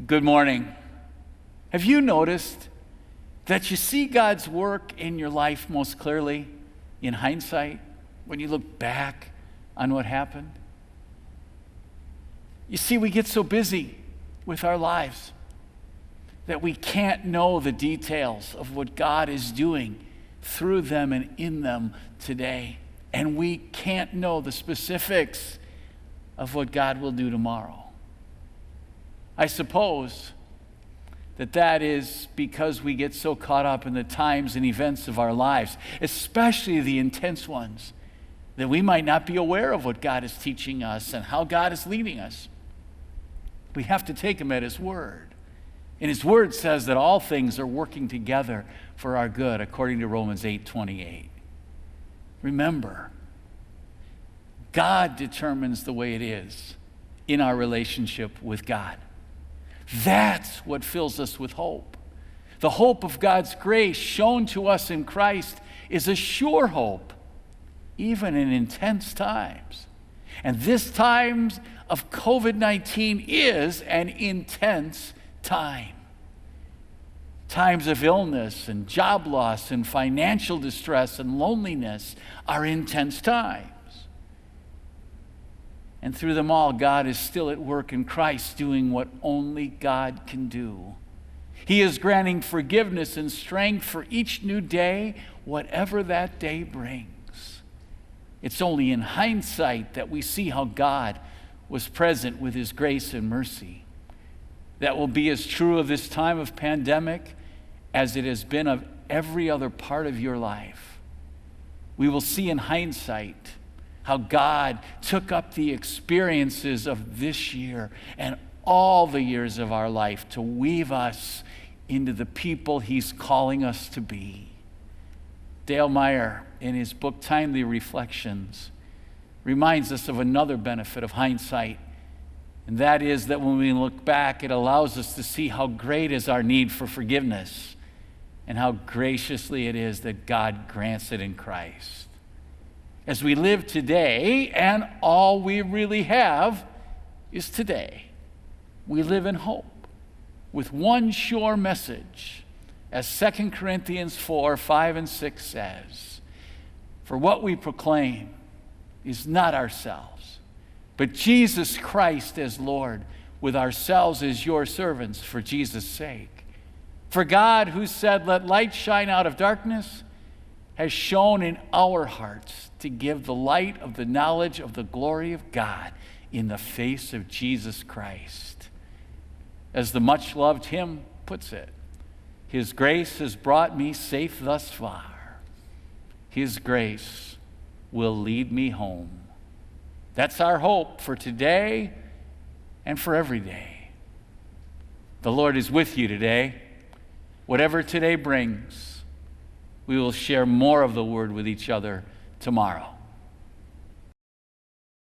Good morning. Have you noticed that you see God's work in your life most clearly in hindsight when you look back on what happened? You see, we get so busy with our lives that we can't know the details of what God is doing through them and in them today. And we can't know the specifics of what God will do tomorrow. I suppose that is because we get so caught up in the times and events of our lives, especially the intense ones, that we might not be aware of what God is teaching us and how God is leading us. We have to take him at his word. And his word says that all things are working together for our good, according to Romans 8:28. Remember, God determines the way it is in our relationship with God. That's what fills us with hope. The hope of God's grace shown to us in Christ is a sure hope, even in intense times. And this time of COVID-19 is an intense time. Times of illness and job loss and financial distress and loneliness are intense times. And through them all, God is still at work in Christ, doing what only God can do. He is granting forgiveness and strength for each new day, whatever that day brings. It's only in hindsight that we see how God was present with his grace and mercy. That will be as true of this time of pandemic as it has been of every other part of your life. We will see in hindsight how God took up the experiences of this year and all the years of our life to weave us into the people he's calling us to be. Dale Meyer, in his book Timely Reflections, reminds us of another benefit of hindsight, and that is that when we look back, it allows us to see how great is our need for forgiveness and how graciously it is that God grants it in Christ. As we live today, and all we really have is today, we live in hope with one sure message, as 2 Corinthians 4:5-6 says, "For what we proclaim is not ourselves, but Jesus Christ as Lord, with ourselves as your servants for Jesus' sake. For God, who said, 'Let light shine out of darkness,' has shone in our hearts to give the light of the knowledge of the glory of God in the face of Jesus Christ." As the much-loved hymn puts it, "His grace has brought me safe thus far. His grace will lead me home." That's our hope for today and for every day. The Lord is with you today. Whatever today brings, we will share more of the word with each other tomorrow.